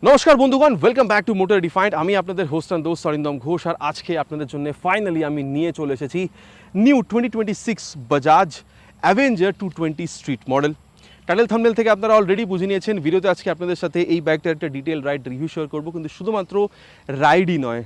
নমস্কার বন্ধুগণ, welcome back to motor defined. আমি আপনাদের হোস্ট অ্যান্ড দোস্ত অরিন্দম ঘোষ, আর আজকে আপনাদের জন্য ফাইনালি আমি নিয়ে চলে এসেছি new 2026 Bajaj Avenger 220 street model. Title thumbnail থেকে আপনারা অলরেডি বুঝে নিয়েছেন, ভিডিওতে আজকে আপনাদের সাথে এই বাইকটার একটা ডিটেল রাইড রিভিউ শেয়ার করবো। কিন্তু শুধুমাত্র রাইডই নয়,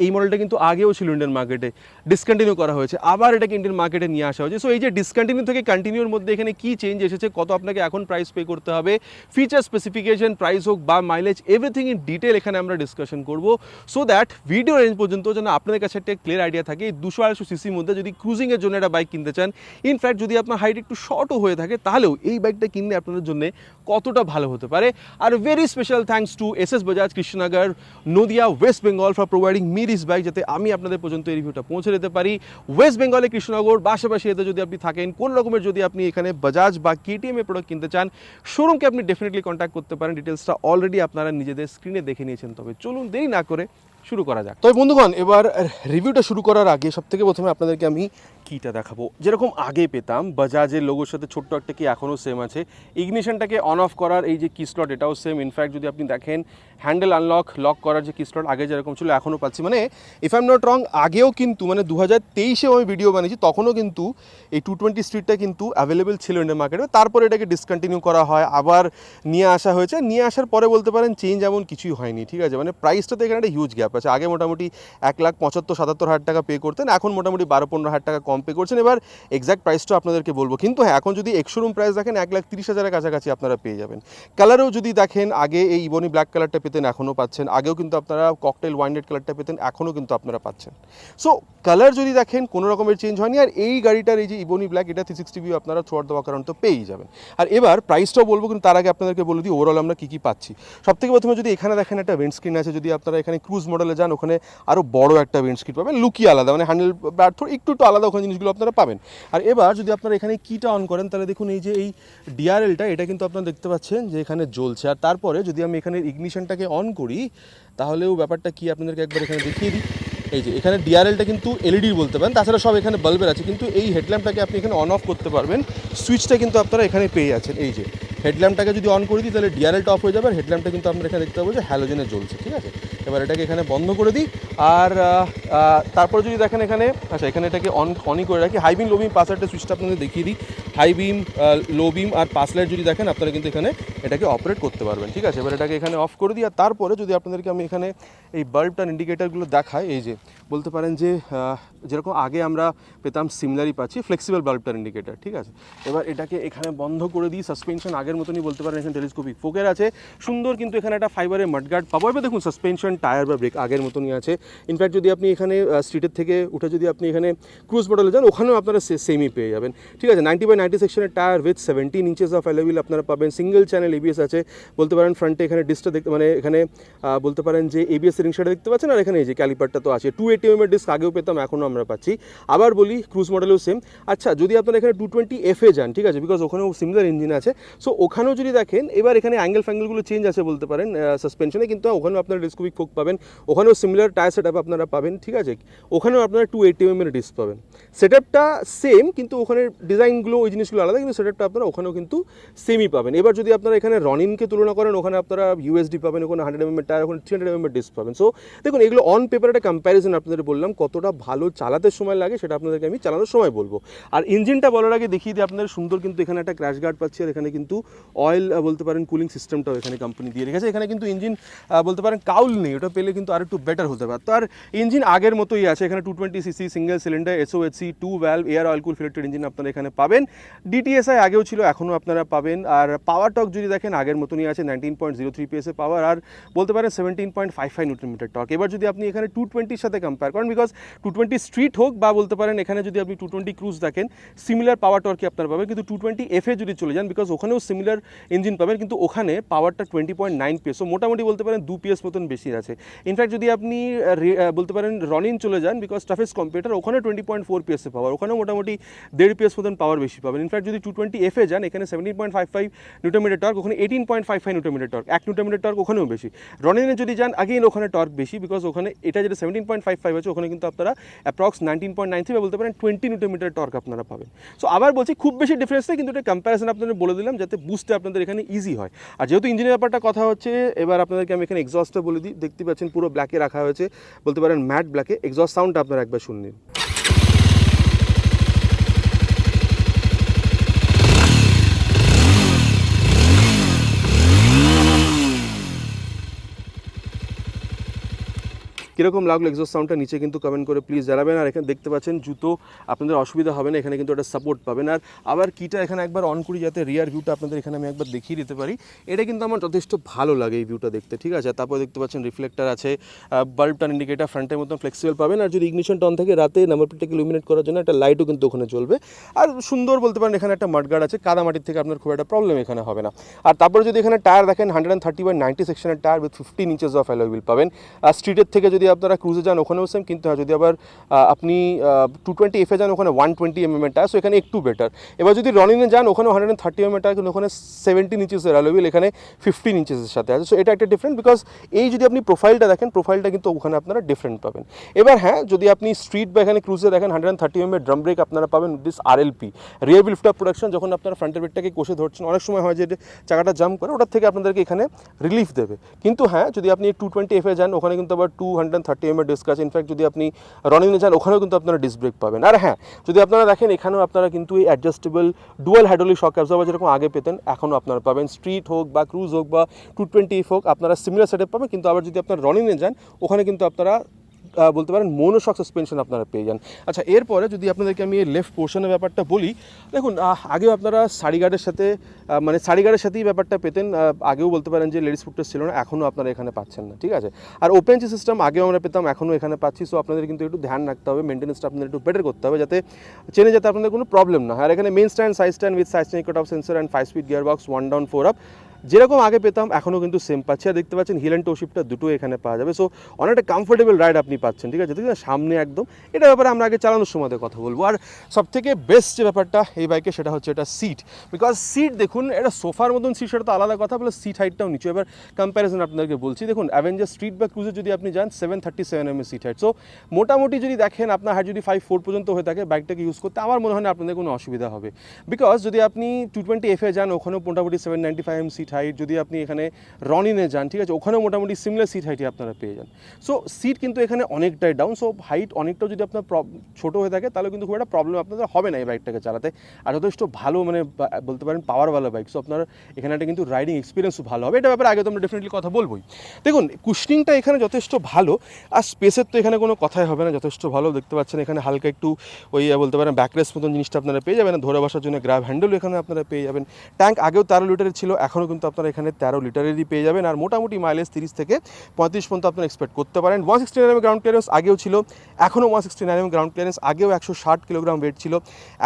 এই মডেলটা কিন্তু আগেও ছিল ইন্ডিয়ান মার্কেটে, ডিসকন্টিনিউ করা হয়েছে, আবার এটাকে ইন্ডিয়ান মার্কেটে নিয়ে আসা হয়েছে। সো এই যে ডিসকন্টিনিউ থেকে কন্টিনিউর মধ্যে এখানে কী চেঞ্জ এসেছে, কত আপনাকে এখন প্রাইস পে করতে হবে, ফিচার স্পেসিফিকেশন, প্রাইস হোক বা মাইলেজ, এভরিথিং ইন ডিটেল এখানে আমরা ডিসকাশন করবো। সো দ্যাট ভিডিও রেঞ্জ পর্যন্ত যেন আপনাদের কাছে একটা ক্লিয়ার আইডিয়া থাকে 200-250 সিসির মধ্যে যদি ক্রুজিংয়ের জন্য একটা বাইক কিনতে চান, ইনফ্যাক্ট যদি আপনার হাইট একটু শর্টও হয়ে থাকে, তাহলেও এই বাইকটা কিনলে আপনাদের জন্য কতটা ভালো হতে পারে। Are very special thanks to SS Bajaj Krishnanagar, Nadia, West Bengal for providing me this bike, যাতে আমি আপনাদের পর্যন্ত এই রিভিউটা পৌঁছে দিতে পারি। ওয়েস্ট বেঙ্গলে কৃষ্ণনগর পাশাপাশি এতে যদি আপনি থাকেন, কোন রকমের যদি আপনি এখানে বাজাজ বা কেটিএম এর প্রোডাক্ট কিনতে চান, শোরুমকে আপনি ডেফিনেটলি কন্ট্যাক্ট করতে পারেন। ডিটেলসটা অলরেডি আপনারা নিজেদের স্ক্রিনে দেখে নিয়েছেন। তবে চলুন দেরি না করে শুরু করা যাক। তবে বন্ধুগণ, এবার রিভিউটা শুরু করার আগে সবথেকে প্রথমে আপনাদেরকে আমি কিটা দেখাবো। যেরকম আগে পেতাম বাজাজের লোগোর সাথে ছোট্ট একটা কি এখনও সেম আছে। ইগনিশনটাকে অন অফ করার এই যে কি স্লট, এটাও সেম। ইনফ্যাক্ট যদি আপনি দেখেন হ্যান্ডেল আনলক লক করার যে কি স্লট আগে যেরকম ছিল এখনও পাচ্ছি। মানে if I am not wrong, আগেও কিন্তু মানে 2023-এও আমি ভিডিও বানিয়েছি, তখনও কিন্তু এই 220 স্ট্রিটটা কিন্তু অ্যাভেলেবেল ছিল ইন্ডিয়ান মার্কেটে। তারপরে এটাকে ডিসকন্টিনিউ করা হয়, আবার নিয়ে আসা হয়েছে। নিয়ে আসার পরে বলতে পারেন চেঞ্জ এমন কিছুই হয়নি, ঠিক আছে। মানে প্রাইসটাতে এখানে একটা হিউজ গ্যাপ আছে। আগে মোটামুটি 1,75,000-77,000 টাকা পে করতেন, এখন মোটামুটি 12-15,000 টাকা কম পে করছেন। এবার এক্স্যাক্ট প্রাইসটা আপনাদেরকে বলবো, কিন্তু হ্যাঁ, এখন যদি এক্স-শোরুম প্রাইস দেখেন 1,30,000-এর কাছাকাছি আপনারা পেয়ে যাবেন। কালারেও যদি দেখেন, আগে এই ইবনি ব্ল্যাক কালারটা পেতেন, এখনও পাচ্ছেন। আগেও কিন্তু আপনারা ককটেল ওয়াইন রেড কালারটা পেতেন, এখনও কিন্তু আপনারা পাচ্ছেন। সো কালার যদি দেখেন কোনো রকমের চেঞ্জ হয়নি। আর এই গাড়িটার এই যে ইবনি ব্ল্যাক, এটা 360 ভিউ আপনারা থ্রু আউট দ্য কারণ তো পেয়েই যাবেন। আর এবার প্রাইসটাও বলবো, কিন্তু তার আগে আপনাদেরকে বলে দিই ওভারঅল আমরা কী কী পাচ্ছি। সবথেকে প্রথমে যদি এখানে দেখেন একটা উইন্ড স্ক্রিন আছে। যদি আপনারা এখানে ক্রুজ মডেলে যান, ওখানে আরও বড় একটা উইন্ড স্ক্রিন পাবেন, লুকই আলাদা, মানে হ্যান্ডেল ব্যাট একটু আলাদা, ওখানে জিনিসগুলো আপনারা পাবেন। আর এবার যদি আপনারা এখানে কিটা অন করেন, তাহলে দেখুন এই যে এই ডিআরএলটা, এটা কিন্তু আপনারা দেখতে পাচ্ছেন যে এখানে জ্বলছে। আর তারপরে যদি আমি এখানে ইগনিশনটাকে অন করি, তাহলেও ব্যাপারটা কি আপনাদেরকে একবার এখানে দেখিয়ে দিই। এই যে এখানে ডিআরএলটা কিন্তু এলইডি বলতে পারেন, তাছাড়া সব এখানে বাল্বের আছে। কিন্তু এই হেডল্যাম্পটাকে আপনি এখানে অন অফ করতে পারবেন, সুইচটা কিন্তু আপনারা এখানে পেয়ে যাচ্ছেন। এই যে হেডল্যাম্পটাকে যদি অন করে দিই, তাহলে ডিআরএলটা অফ হয়ে যাবে, আর হেডল্যাম্পটা কিন্তু আপনারা এখানে দেখতে পাবো যে হ্যালোজেনে জ্বলছে, ঠিক আছে। এবার এটাকে এখানে বন্ধ করে দিই। আর তারপরে যদি দেখেন এখানে, আচ্ছা এখানে এটাকে অনই করে রাখি। হাই বিম, লো বিম, পাস লাইটটা সুইচটা আপনাদের দেখিয়ে দিই। হাই বিম, লো বিম আর পাস লাইট যদি দেখেন, আপনারা কিন্তু এখানে এটাকে অপারেট করতে পারবেন, ঠিক আছে। এবার এটাকে এখানে অফ করে দিই। আর তারপরে যদি আপনাদেরকে আমি এখানে এই বাল্বটার ইন্ডিকেটারগুলো দেখাই, এই যে বলতে পারেন যে যেরকম আগে আমরা পেতাম, সিমিলারই পাচ্ছি, ফ্লেক্সিবল বাল্বটার ইন্ডিকেটার, ঠিক আছে। এবার এটাকে এখানে বন্ধ করে দিই। সাসপেনশন আগের মতনই বলতে পারেন, এখানে টেলিস্কোপিক ফোকের আছে, সুন্দর। কিন্তু এখানে একটা ফাইবারের মাডগার্ড পাবো। এবার দেখুন সাসপেনশন, টায়ার বা ব্রেক আগের মতনই আছে। ইনফ্যাক্ট যদি আপনি এখানে স্ট্রিটের থেকে উঠে যদি আপনি এখানে ক্রুজ মডেলে যান, ওখানেও আপনারা সেমই পেয়ে যাবেন, ঠিক আছে। 90/90 সেকশনের tyre with 17 inches of alloy wheel আপনারা পাবেন। সিঙ্গেল চ্যানেল এবিএস আছে, বলতে পারেন ফ্রন্টে এখানে ডিস্কটা দেখতে, মানে এখানে বলতে পারেন যে এবিএস রিং সেটা দেখতে পাচ্ছেন। আর এখানে এই যে ক্যালিপারটা তো আছে। 280 mm ডিস্ক আগেও পেতাম, এখনও আমরা পাচ্ছি। আবার বলি ক্রুজ মডেলেও সেম। আচ্ছা, যদি আপনারা এখানে 220F-এ যান, ঠিক আছে, বিকজ ওখানেও সিমিলার ইঞ্জিন আছে। সো ওখানেও যদি দেখেন, এবার এখানে অ্যাঙ্গেল ফ্যাঙ্গেলগুলো চেঞ্জ আছে বলতে পারেন সাসপেনশনে, কিন্তু ওখানেও আপনারা টেলিস্কোপিক ফোক পাবেন, ওখানেও সিমিলার টায়ার সেট আপ আপনারা পাবেন, ঠিক আছে। ওখানেও আপনারা 280 mm এর ডিস্ক পাবেন। সেট আপটা সেম, কিন্তু ওখানে ডিজাইনগুলো, ওই জিনিসগুলো আলাদা, কিন্তু সেট আপটা আপনারা ওখানেও কিন্তু সেমই পাবেন। এবার যদি আপনারা এখানে রনিনকে তুলনা করেন, ওখানে আপনারা ইউএসডি পাবেন, ওখানে 100 mm টায়ার, ওখানে 300 mm ডিস্ক পাবেন। সো দেখুন, এগুলো অন পেপার একটা কম্প্যারিজন আপনাদের বললাম। কতটা ভালো চালাতে সময় লাগে সেটা আপনাদেরকে আমি চালানোর সময় বলবো। আর ইঞ্জিনটা বলার আগে দেখিয়ে দিই আপনাদের, সুন্দর কিন্তু এখানে একটা ক্র্যাশ গার্ড পাচ্ছি। আর এখানে কিন্তু অয়েল বলতে পারেন কুলিং সিস্টেমটাও এখানে কোম্পানি দিয়ে রেখেছে। এখানে কিন্তু ইঞ্জিন বলতে পারেন কাউল নেই, ওটা পেলে কিন্তু আর একটু বেটার হতে পারত। আর ইঞ্জিন আগের মতোই আছে। এখানে 220cc single cylinder SOHC 2 valve air oil cool filter engine আপনারা এখানে পাবেন। ডিটিএসআই আগেও ছিল, এখনও আপনারা পাবেন। আর পাওয়ার টর্ক যদি দেখেন, আগের মতনই আছে, 19.03 PS পাওয়ার, আর বলতে পারেন 17.55 নিউটন-মিটার টর্ক। এবার যদি আপনি এখানে 220-র সাথে কম্পেয়ার করেন, বিকজ 220 স্ট্রিট হোক বা বলতে পারেন এখানে যদি আপনি 220 ক্রুজ দেখেন, সিমিলার পাওয়ার টর্কই আপনারা পাবেন। কিন্তু 220F-এ যদি চলে যান, বিকজ ওখানেও সিমিলার ইঞ্জিন পাবেন, কিন্তু ওখানে পাওয়ারটা 20.9 PS, মোটামুটি বলতে পারেন 2 PS মতন বেশি আছে। ইনফ্যাক্ট যদি আপনি বলতে পারেন রনিন চলে যান, বিকজ টাফেস্ট কম্পিউটার, ওখানে 20.4 PS পাওয়ার, ওখানেও মোটামুটি 1.5 PS মতন পাওয়ার বেশি পাবেন। পাবেন। ইনফ্যাক্ট যদি 220F যান এখানে 17.55 নিউটন মিটার টর্ক, ওখানে 18.55 newton metre torque, 1 newton metre torque ওখানেও বেশি। রনিনে যদি যান আগেই ওখানে টর্ক বেশি, বিকজ ওখানে এটা যেটা 17.55 আছে ওখানে কিন্তু আপনারা অ্যাপ্রক্স 19.93 বা বলতে পারেন 20 নিউটন মিটার টর্ক আপনারা পাবেন। সো আবার বলছি খুব বেশি ডিফারেন্স নেই, কিন্তু এটা কম্প্যারিজন আপনাদের বলে দিলাম যাতে বুঝতে আপনাদের এখানে ইজি হয়। আর যেহেতু ইঞ্জিনের ব্যাপারটা কথা হচ্ছে, এবার আপনাদেরকে আমি এখানে এক্সস্টটা বলে দিই। দেখতে পাচ্ছেন পুরো ব্ল্যাকে রাখা হয়েছে, বলতে পারেন ম্যাট ব্ল্যাকে। এক্সস্ট সাউন্ডটা আপনারা একবার শুনে নিন। কীরকম লাগলো এক্সস্ট সাউন্ডটা নিচে কিন্তু কমেন্ট করে প্লিজ জানাবেন। আর এখানে দেখতে পাচ্ছেন জুতো আপনাদের অসুবিধা হবে না, এখানে কিন্তু একটা সাপোর্ট পাবেন। আর আবার কিটা এখানে একবার অন করি যাতে রিয়ার ভিউটা আপনাদের এখানে আমি একবার দেখিয়ে দিতে পারি। এটা কিন্তু আমার যথেষ্ট ভালো লাগে এই ভিউটা দেখতে, ঠিক আছে। তারপর দেখতে পাচ্ছেন রিফ্লেক্টার আছে, বাল্ব টার্ন ইন্ডিকেটার ফ্রন্টের মতন ফ্লেক্সিবল পাবেন। আর যদি ইগনিশন টন থাকে রাতে নাম্বার প্লেটটাকে ইলুমিনেট করার জন্য একটা লাইটও কিন্তু ওখানে জ্বলবে। আর সুন্দর বলতে পারেন এখানে একটা মাডগার্ড আছে, কাদামাটির থেকে আপনার খুব একটা প্রবলেম এখানে হবে না। আর তারপরে যদি এখানে টায়ার দেখেন 130/90 সেকশনের tyre with 15 inches of alloy wheel পাবেন। আর স্ট্রিটের থেকে যদি আপনারা ক্রুজে যান ওখানেও সেম, কিন্তু যদি আবার আপনি 220F যান ওখানে 120 mm টায়ার, সো এখানে একটু বেটার। এবার যদি রনিনে যান ওখানে 130 mm টায়ার, কিন্তু ওখানে 17 ইঞ্চেসের অ্যালয় হুইল, এখানে 15 ইঞ্চেসের সাথে আছে। সো এটা একটা ডিফারেন্ট, বিকজ এই যদি আপনি প্রোফাইলটা দেখেন প্রোফাইলটা কিন্তু ওখানে আপনারা ডিফারেন্ট পাবেন। এবার হ্যাঁ, যদি আপনি স্ট্রিট বা এখানে ক্রুজে দেখেন 130 mm ড্রাম ব্রেক আপনারা পাবেন this RLP, rear wheel lift up production. যখন আপনারা ফ্রন্টের ব্রেকটাকে কষে ধরছেন অনেক সময় হয় যে চাকাটা জাম্প করে, ওটার থেকে আপনাদেরকে এখানে রিলিফ দেবে। কিন্তু হ্যাঁ, যদি আপনি 220F যান ওখানে কিন্তু আবার 230 mm ডিস্ক আছে। ইনফ্যাক্ট যদি আপনি রনিনে যান ওখানেও কিন্তু আপনারা ডিস্ক ব্রেক পাবেন। আর হ্যাঁ, যদি আপনারা দেখেন এখানেও আপনারা কিন্তু এই adjustable dual hydraulic shock absorber যেরকম আগে পেতেন এখনও আপনারা পাবেন। স্ট্রিট হোক বা ক্রুজ হোক বা 220F হোক আপনারা সিমিলার সেটআপ পাবেন। কিন্তু আবার যদি আপনারা রনিনে যান ওখানে কিন্তু আপনারা বলতে পারেন মোনোশক সাসপেনশন আপনারা পেয়ে যান। আচ্ছা, এরপরে যদি আপনাদেরকে আমি এই লেফট পোর্শনের ব্যাপারটা বলি, দেখুন আগেও আপনারা সারিগার্ডের সাথে মানে সারিগার্ডের সাথেই ব্যাপারটা পেতেন। আগেও বলতে পারেন যে লেডিস ফুটরেস্ট ছিল না, এখনও আপনারা এখানে পাচ্ছেন না, ঠিক আছে। আর ওপেন যে সিস্টেম আগেও আমরা পেতাম এখনও এখানে পাচ্ছি। সো আপনাদের কিন্তু একটু ধ্যান রাখতে হবে, মেনটেন্যান্সটা আপনাদের একটু বেটার করতে হবে যাতে চেনে যাতে আপনাদের কোনো প্রবলেম না হয়। আর এখানে main stand, side stand with side stand cut off sensor and 5 speed gearbox, 1 down 4 up, যেরকম আগে পেতাম এখনও কিন্তু সেম পাচ্ছি। আর দেখতে পাচ্ছেন হিল অ্যান্ড টো শিফটটা দুটো এখানে পাওয়া যাবে। সো অনেকটা কমফোর্টেবল রাইড আপনি পাচ্ছেন, ঠিক আছে। দেখুন সামনে একদম, এটা ব্যাপারে আমরা আগে চালানোর সময় কথা বলবো। আর সবথেকে বেস্ট যে ব্যাপারটা এই বাইকে সেটা হচ্ছে এটা সিট, বিকজ সিট দেখুন এটা সোফার মতন সিট, সেটা তো আলাদা কথা, বলে সিট হাইটটাও নিচু। এবার কম্প্যারিজন আপনাদেরকে বলছি, দেখুন অ্যাভেঞ্জার স্ট্রিট বা ক্রুজে যদি আপনি যান 737 mm সিট হাইট। সো মোটামুটি যদি দেখেন আপনার হাইট যদি 5'4" পর্যন্ত হয়ে থাকে বাইকটাকে ইউজ করতে আমার মনে হয় না আপনাদের কোনো অসুবিধা হবে। বিকজ যদি আপনি 220F যান ওখানেও মোটামুটি 795 mm সিট হাইট, যদি আপনি এখানে রনিনে যান, ঠিক আছে, ওখানেও মোটামুটি সিমিলার সিট হাইটই আপনারা পেয়ে যান। সো সিট কিন্তু এখানে অনেকটাই ডাউন। সো হাইট অনেকটাও যদি আপনার ছোটো হয়ে থাকে তাহলে কিন্তু খুব একটা প্রবলেম আপনাদের হবে না এই বাইকটাকে চালাতে। আর যথেষ্ট ভালো মানে বলতে পারেন পাওয়ারওয়ালা বাইক। সো আপনার এখানে একটা কিন্তু রাইডিং এক্সপিরিয়েন্সও ভালো হবে। এটা ব্যাপারে আগে তো আমরা ডেফিনেটলি কথা বলবোই। দেখুন কুশনিংটা এখানে যথেষ্ট ভালো, আর স্পেসের তো এখানে কোনো কথাই হবে না, যথেষ্ট ভালো। দেখতে পাচ্ছেন এখানে হালকা একটু ওই বলতে পারেন ব্যাকরেস মতন জিনিসটা আপনারা পেয়ে যাবেন। ধরে বসার জন্য গ্র্যাব হ্যান্ডেল এখানে আপনারা পেয়ে যাবেন। ট্যাঙ্ক আগেও 13 লিটারের ছিল, এখনও কিন্তু আপনারা এখানে 13 লিটারেরই পেয়ে যাবেন। আর মোটামুটি মাইলেজ 30 থেকে 35 পর্যন্ত আপনারা এক্সপেক্ট করতে পারেন। 169 mm গ্রাউন্ড ক্লিয়ারেন্স আগেও ছিল, এখনও 169 mm গ্রাউন্ড ক্লিয়ারেন্স, আগেও 160 কিলোগ্রাম ওয়েট ছিল,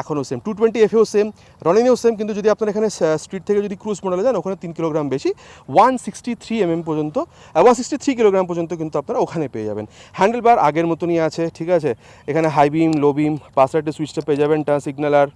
এখনও সেম। 220F-এও সেম, রনিনেও সেম। কিন্তু যদি আপনারা এখানে স্ট্রিট থেকে যদি ক্রুজ মডেলে যান ওখানে 3 কিলোগ্রাম বেশি, 163 mm পর্যন্ত 163 কিলোগ্রাম পর্যন্ত কিন্তু আপনারা ওখানে পেয়ে যাবেন। হ্যান্ডেল বার আগের মতনই আছে, ঠিক আছে। এখানে হাই বিম, লো বিম, পাস লাইটের সুইচটা পেয়ে যাবেন, টার্ন সিগন্যাল আর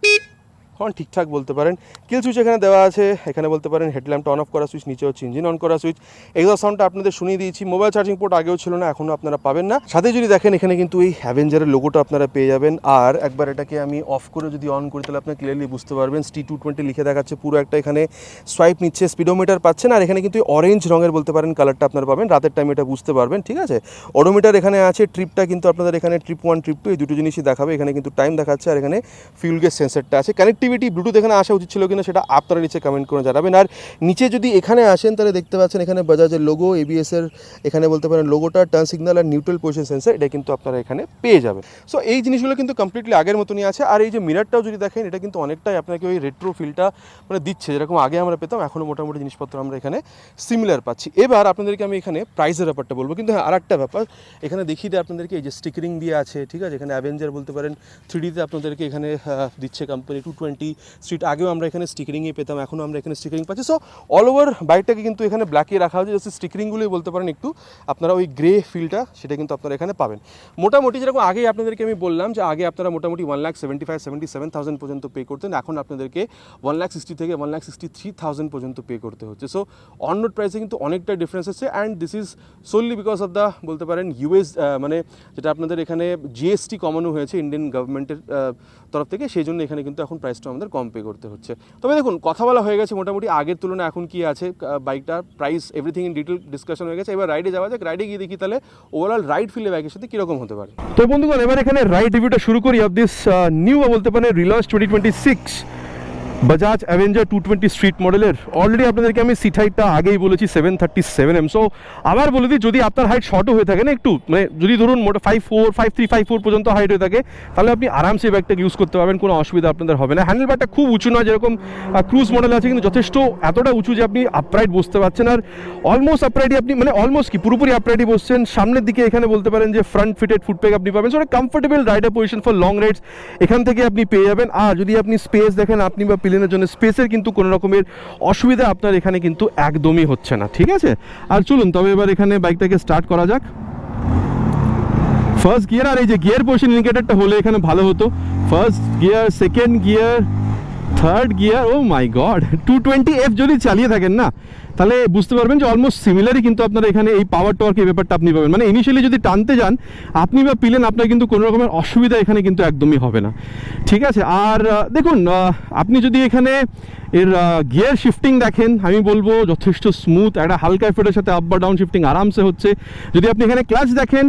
হর্ন ঠিকঠাক বলতে পারেন। কিল সুইচ এখানে দেওয়া আছে, এখানে বলতে পারেন হেডল্যাম্পটা অন অফ করা সুইচ, নিচে হচ্ছে ইঞ্জিন অন করা সুইচ। এক্সস্ট সাউন্ডটা আপনাদের শুনিয়ে দিয়েছি। মোবাইল চার্জিং পোর্ট আগেও ছিল না, এখনও আপনারা পাবেন না। সাথে যদি দেখেন এখানে কিন্তু এই অ্যাভেঞ্জারের লোগোটা আপনারা পেয়ে যাবেন। আর একবার এটাকে আমি অফ করে যদি অন করি তাহলে আপনারা ক্লিয়ারলি বুঝতে পারবেন T220 লিখে দেখাচ্ছে, পুরো একটা এখানে সোয়াইপ নিচ্ছে, স্পিডোমিটার পাচ্ছেন। আর এখানে কিন্তু অরেঞ্জ রঙের বলতে পারেন কালারটা আপনারা পাবেন, রাতের টাইম এটা বুঝতে পারবেন, ঠিক আছে। অডোমিটার এখানে আছে, ট্রিপটা কিন্তু আপনাদের এখানে ট্রিপ 1 ট্রিপ 2 এই দুটো জিনিসই দেখাবে। এখানে কিন্তু টাইম দেখাচ্ছে, আর এখানে ফিউল গেজ সেন্সারটা আছে। কানেক্টিভিটি ব্লুটুথ এখানে আসা উচিত ছিল কিনা সেটা আপনারা নিচে কমেন্ট করে জানাবেন। আর নিচে যদি এখানে আসেন তাহলে দেখতে পাচ্ছেন এখানে বাজাজের লোগো, ABS এর এখানে বলতে পারেন লোগোটা, টার্ন সিগন্যাল আর নিউট্রাল পজিশন সেন্সর, এটা কিন্তু আপনারা এখানে পেয়ে যাবেন। সো এই জিনিসগুলো কিন্তু কমপ্লিটলি আগের মতনই আছে। আর এই যে মিরারটাও যদি দেখেন এটা কিন্তু অনেকটাই আপনাকে ওই রেট্রো ফিলটা মানে দিচ্ছে, যেরকম আগে আমরা পেতাম এখনও মোটামুটি জিনিসপত্র আমরা এখানে সিমিলার পাচ্ছি। এবার আপনাদেরকে আমি এখানে প্রাইসের ব্যাপারটা বলবো, কিন্তু হ্যাঁ আর একটা ব্যাপার এখানে দেখিয়ে দেয় আপনাদেরকে, এই যে স্টিকারিং দিয়ে আছে, ঠিক আছে। এখানে অ্যাভেঞ্জার বলতে পারেন 3Dতে আপনাদেরকে এখানে দিচ্ছে কোম্পানি, স্ট্রিট আগেও আমরা এখানে স্টিকারিংই পেতাম, এখনও আমরা এখানে স্টিকারিং পাচ্ছি। সো অল ওভার বাইকটাকে কিন্তু এখানে ব্ল্যাকে রাখা হয়েছে, জাস্ট স্টিকারিংগুলোই বলতে পারেন একটু আপনারা ওই গ্রে ফিলটা সেটা কিন্তু আপনারা এখানে পাবেন। মোটামুটি যেরকম আগেই আপনাদেরকে আমি বললাম যে আগে আপনারা মোটামুটি 1,75,000-77,000 পর্যন্ত পে করতেন, এখন আপনাদেরকে 1,60,000 থেকে 1,63,000 পর্যন্ত পে করতে হচ্ছে। সো অন রোড প্রাইসে কিন্তু অনেকটা ডিফারেন্স আছে, and this is solely because of the বলতে পারেন ইউএস মানে যেটা আপনাদের এখানে জিএসটি কমানো হয়েছে ইন্ডিয়ান গভর্নমেন্টের তরফ থেকে, সেই জন্য এখানে কিন্তু এখন প্রাইসটা আমাদের কম পে করতে হচ্ছে। তবে দেখুন কথা বলা হয়ে গেছে মোটামুটি আগের তুলনায় এখন কি আছে বাইকটার price everything in detail discussion হয়ে গেছে। এবার রাইডে যাওয়া যাক, রাইডে গিয়ে দেখি তাহলে ওভারঅল রাইড ফিলে বাইকের সাথে কীরকম হতে পারে। তো বন্ধুগণ এবার এখানে রাইড রিভিউটা শুরু করি অফ দিস নিউ বলতে পারেন রিলঞ্চ 2026 বাজাজ অ্যাভেঞ্জার 220 স্ট্রিট মডেলের। অলরেডি আপনাদেরকে আমি সিট হাইটটা আগেই বলেছি 737mm। সো আবার বলে দিই, যদি আপনার হাইট শর্টও হয়ে থাকে না একটু, মানে যদি ধরুন মোটা 5'4", 5'3", 5'4 পর্যন্ত হাইট হয়ে থাকে, তাহলে আপনি আরামসে ব্যাগটাকে ইউজ করতে পারবেন, কোনো অসুবিধা আপনাদের হবে না। হ্যান্ডেল বারটা খুব উঁচু নয়, যেরকম ক্রুজ মডেল আছে, কিন্তু যথেষ্ট এতটা উঁচু যে আপনি আপরাইট বসতে পারছেন, আর অলমোস্ট আপরাইটই আপনি মানে অলমোস্ট কি পুরোপুরি আপরাইটই বসছেন। সামনের দিকে এখানে বলতে পারেন যে ফ্রন্ট ফিটেড ফুটপ্যাক আপনি পাবেন, so comfortable rider position for long rides এখান থেকে আপনি পেয়ে যাবেন। আর যদি আপনি স্পেস দেখেন, আপনি বা প্লেনের জন্য স্পেসের কিন্তু কোনো রকমের অসুবিধা আপনার এখানে কিন্তু একদমই হচ্ছে না, ঠিক আছে। আর চলুন তবে এবার এখানে বাইকটাকে স্টার্ট করা যাক। ফার্স্ট গিয়ার, আর এই যে গিয়ার পজিশন ইন্ডিকেটরটা হলে এখানে ভালো হতো। First gear, second gear, third gear. Oh my God, 220F যদি চালিয়ে থাকেন না, তাহলে বুঝতে পারবেন যে অলমোস্ট সিমিলারই কিন্তু আপনারা এখানে এই পাওয়ার টর্ক এই ব্যাপারটা আপনি পাবেন। মানে ইনিশিয়ালি যদি টানতে যান আপনি বা পিলেন, আপনার কিন্তু কোনো রকমের অসুবিধা এখানে কিন্তু একদমই হবে না, ঠিক আছে। আর দেখুন আপনি যদি এখানে এর গিয়ার শিফটিং দেখেন, আমি বলবো যথেষ্ট স্মুথ, একটা হালকা এফোর্টের সাথে আপ বা ডাউন শিফটিং আরামসে হচ্ছে। যদি আপনি এখানে ক্লাচ দেখেন,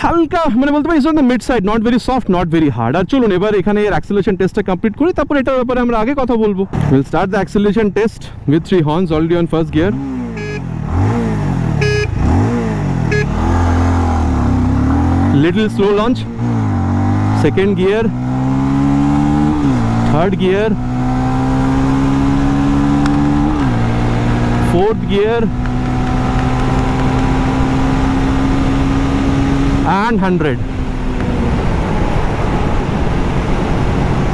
হালকা মানে বলতে পারি is on the mid side, not very soft, not very hard. আর চলুন এবার এখানে এর অ্যাক্সেলারেশন টেস্টটা কমপ্লিট করি, তারপর এটার ব্যাপারে আমরা আগে কথা বলবো। Will start the acceleration test with 3 horns already on first gear. Little slow launch, second gear, third gear, fourth gear, and 100.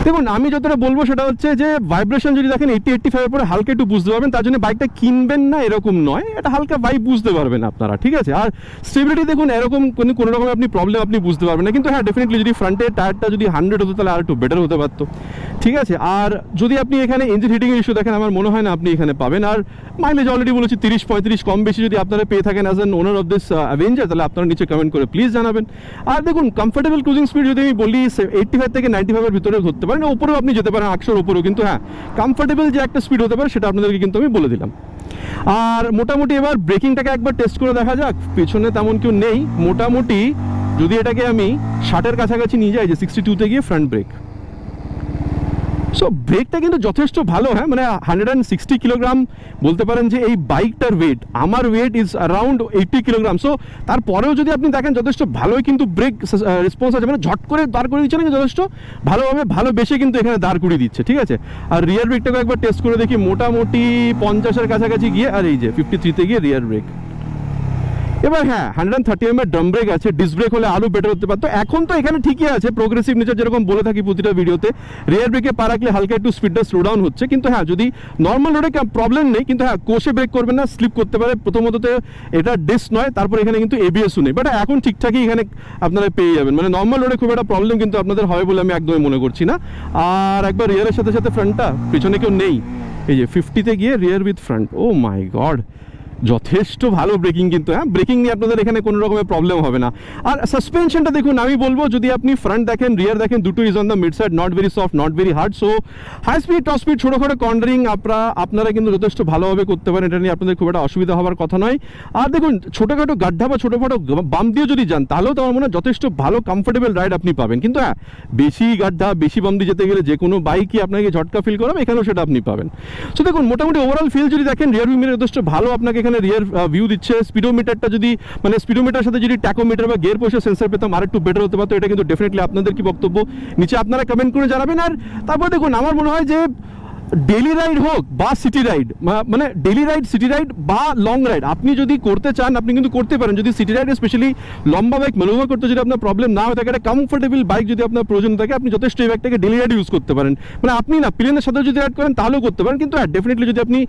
দেখুন আমি যতটা বলবো সেটা হচ্ছে যে ভাইব্রেশন যদি দেখেন 80-85 পরে হালকা একটু বুঝতে পারবেন, তার জন্য বাইকটা কিনবেন না এরকম নয়, এটা হালকা ভাইব বুঝতে পারবেন আপনারা, ঠিক আছে। আর স্টেবিলিটি দেখুন এরকম কোনো রকম আপনি প্রবলেম আপনি বুঝতে পারবেন না, কিন্তু হ্যাঁ ডেফিনেটলি যদি ফ্রন্টের টায়ারটা যদি 100 হতো তাহলে আর একটু বেটার হতে পারতো, ঠিক আছে। আর যদি আপনি এখানে ইঞ্জিন হিটিংয়ের ইস্যু দেখেন, আমার মনে হয় না আপনি এখানে পাবেন। আর মাইলেজ অলরেডি বলেছি 30-35, কম বেশি যদি আপনারা পেয়ে থাকেন as an owner of this Avenger, তাহলে আপনারা নিচে কমেন্ট করে প্লিজ জানাবেন। আর দেখুন কমফোর্টেবল ক্রুজিং স্পিড যদি আমি বলি 85 থেকে 95 এর ভিতরে ধরতে পারেন, ওপরেও আপনি যেতে পারেন 100-র ওপরেও, কিন্তু হ্যাঁ কমফোর্টেবল যে একটা স্পিড হতে পারে সেটা আপনাদেরকে কিন্তু আমি বলে দিলাম। আর মোটামুটি এবার ব্রেকিংটাকে একবার টেস্ট করে দেখা যাক। পেছনে তেমন কেউ নেই, মোটামুটি যদি এটাকে আমি 60-এর কাছাকাছি নিয়ে যাই, যে 62-তে গিয়ে ফ্রন্ট ব্রেক, সো ব্রেকটা কিন্তু যথেষ্ট ভালো, হ্যাঁ মানে 160 কিলোগ্রাম বলতে পারেন যে এই বাইকটার ওয়েট, আমার weight is around 80 kilogram. So তারপরেও যদি আপনি দেখেন যথেষ্ট ভালোই কিন্তু ব্রেক রেসপন্স আছে, মানে ঝট করে দাঁড় করে দিচ্ছে না, যথেষ্ট ভালোভাবে ভালোবেসে কিন্তু এখানে দাঁড় করিয়ে দিচ্ছে, ঠিক আছে। আর রিয়ার ব্রেকটাকে একবার টেস্ট করে দেখি, মোটামুটি 50-এর কাছাকাছি গিয়ে, আর এই যে 53-তে গিয়ে রিয়ার ব্রেক। এবার হ্যাঁ 130mm ড্রাম ব্রেক আছে, ডিস্ক ব্রেক হলে আরও বেটার হতে পারতো। এখন তো এখানে ঠিকই আছে, প্রোগ্রেসিভ নেচার যেরকম বলে থাকি প্রতিটা ভিডিওতে, রিয়ার ব্রেকে পা রাখলে হালকা একটু স্পিডটা স্লো ডাউন হচ্ছে, কিন্তু হ্যাঁ যদি নর্মাল রোডে প্রবলেম নেই, কিন্তু হ্যাঁ কোষে ব্রেক করবেন না, স্লিপ করতে পারে। প্রথমত এটা ডিস্ক নয়, তারপর এখানে কিন্তু এবিএসও নেই, বাট এখন ঠিকঠাকই এখানে আপনারা পেয়ে যাবেন, মানে নর্মাল রোডে খুব একটা প্রবলেম কিন্তু আপনাদের হবে বলে আমি একদমই মনে করছি না। আর একবার রিয়ারের সাথে সাথে ফ্রন্টটা, পিছনে কেউ নেই, এই যে 50-তে গিয়ে rear with front, oh my God যথেষ্ট ভালো ব্রেকিং, কিন্তু হ্যাঁ ব্রেকিং নিয়ে আপনাদের এখানে কোনো রকমের প্রবলেম হবে না। আর সাসপেনশনটা দেখুন, আমি বলবো যদি আপনি ফ্রন্ট দেখেন রিয়ার দেখেন, দুটো is on the mid side, not very soft, not very hard. So high speed, top speed, ছোটোখাটো কর্নারিং আপনারা কিন্তু যথেষ্ট ভালোভাবে করতে পারেন, এটা নিয়ে আপনাদের খুব একটা অসুবিধা হওয়ার কথা নয়। আর দেখুন ছোটোখাটো গাড্ডা বা ছোটোখাটো বাম দিয়ে যদি যান, তাহলেও তো আমার মনে হয় যথেষ্ট ভালো কমফোর্টেবল রাইড আপনি পাবেন, কিন্তু হ্যাঁ বেশি গাড্ডা বেশি বাম দিয়ে যেতে গেলে যে কোনো বাইকই আপনাকে ঝটকা ফিল করাবে, এখানেও সেটা আপনি পাবেন। সো দেখুন মোটামুটি ওভারঅল ফিল যদি দেখেন, রিয়ার ভিউ মিরর যথেষ্ট ভালো আপনাকে এখানে রিয়ার ভিউ দিচ্ছে। স্পিডোমিটারটা যদি মানে স্পিডোমিটার সাথে যদি ট্যাকোমিটার বা গিয়ার পয়সা সেন্সর পেতাম আর একটু বেটার হতে পারতো, এটা কিন্তু ডেফিনেটলি আপনাদের কি বক্তব্য নিচে আপনারা কমেন্ট করে জানাবেন। আর তারপর দেখুন আমার মনে হয় যে ডেলি রাইড হোক বা সিটি রাইড, মানে ডেলি রাইড, সিটি রাইড বা লং রাইড আপনি যদি করতে চান আপনি কিন্তু করতে পারেন। যদি সিটি রাইড স্পেশালি লম্বা বাইক ম্যানুভার করতে যদি আপনার প্রবলেম না হয়ে থাকে, একটা কমফোর্টেবল বাইক যদি আপনার প্রয়োজন থাকে, আপনি যথেষ্ট এই বাইকটাকে ডেলি রাইড ইউজ করতে পারেন। মানে আপনি না প্লেনের সাথে যদি রাইড করেন তাহলেও করতে পারেন, কিন্তু হ্যাঁ ডেফিনেটলি যদি আপনি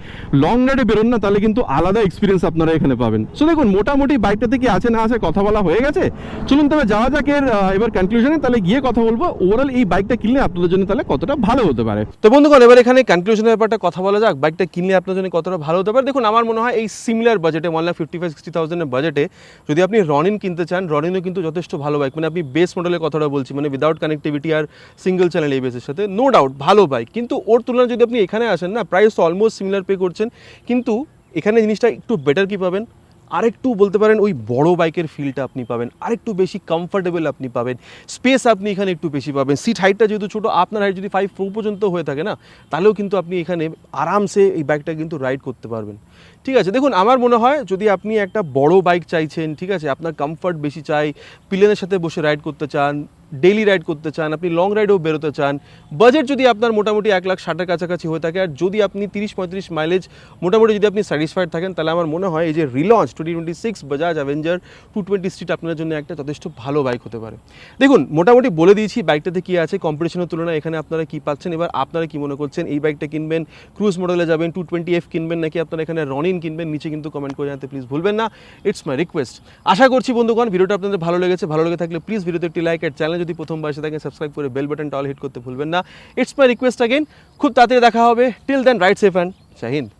লং রাইডে বেরোন না তাহলে কিন্তু আলাদা এক্সপিরিয়েন্স আপনারা এখানে পাবেন। সো দেখুন মোটামুটি বাইকটাতে কি আছে না আছে কথা বলা হয়ে গেছে, চলুন তবে যাওয়া যাক এর এবার কনক্লুশনে, তাহলে গিয়ে কথা বলবো ওভারঅল এই বাইকটা কিনলে আপনাদের জন্য তাহলে কতটা ভালো হতে পারে। তো বন্ধুগণ এবার এখানে কনক্লুশনের ব্যাপারটা কথা বলা যাক, বাইকটা কিনলে আপনার জন্য কতটা ভালো হতে পারে। দেখুন আমার মনে হয় এই সিমিলার বাজেটে 1,55,000-60,000 বাজেটে যদি আপনি রনিন কিনতে চান, রনিনও কিন্তু যথেষ্ট ভালো বাইক। মানে আপনি বেস মডেলের কথাটা বলছি, মানে উইদাউট কানেক্টিভিটি আর সিঙ্গেল চ্যানেল এবিএস এর সাথে, নো ডাউট ভালো বাইক। কিন্তু ওর তুলনায় যদি আপনি এখানে আসেন না, প্রাইস অলমোস্ট সিমিলার পে করছেন, কিন্তু এখানে জিনিসটা একটু বেটার কি পাবেন, আরেকটু বলতে পারেন ওই বড় বাইকের ফিলটা আপনি পাবেন, আরেকটু বেশি কমফোর্টেবল আপনি পাবেন, স্পেস আপনি এখানে একটু বেশি পাবেন। সিট হাইটটা যেহেতু ছোটো, আপনার হাইট যদি 5'4" পর্যন্ত হয়ে থাকে না, তাহলেও কিন্তু আপনি এখানে আরামসে এই বাইকটা কিন্তু রাইড করতে পারবেন। ঠিক আছে, দেখুন আমার মনে হয় যদি আপনি একটা বড় বাইক চাইছেন, ঠিক আছে, আপনার কমফর্ট বেশি চাই, প্লেনের সাথে বসে রাইড করতে চান, ডেইলি রাইড করতে চান, আপনি লং রাইডেও বেরোতে চান, বাজেট যদি আপনার মোটামুটি 1,60,000 কাছাকাছি হয়ে থাকে, আর যদি আপনি 30-35 মাইলেজ মোটামুটি যদি আপনি স্যাটিসফাইড থাকেন, তাহলে আমার মনে হয় এই যে রিলঞ্চ 2026 বাজাজ অ্যাভেঞ্জার 220 স্ট্রিট আপনার জন্য একটা যথেষ্ট ভালো বাইক হতে পারে। দেখুন মোটামুটি বলে দিয়েছি বাইকটাতে কী আছে, কম্পিটিশনের তুলনায় এখানে আপনারা কী পাচ্ছেন। এবার আপনারা কি মনে করছেন, এই বাইকটা কিনবেন, ক্রুজ মডেলে যাবেন, 220F কিনবেন, নাকি আপনারা এখানে রনিন কিনবেন, নিচে কিন্তু কমেন্ট করে জানাতে প্লিজ ভুলবেন না, ইটস মাই রিকোয়েস্ট। আশা করছি বন্ধুগণ ভিডিওটা আপনাদের ভালো লেগেছে, ভালো লেগে থাকলে প্লিজ ভিডিওতে একটি লাইক, আর চ্যানেল যদি প্রথমবার এসে থাকেন সাবস্ক্রাইব করে বেল বাটনটা অল হিট করতে ভুলবেন না, ইটস মাই রিকোয়েস্ট अगेन। খুব তাড়াতাড়ি দেখা হবে, till then ride safe and জয় হিন্দ।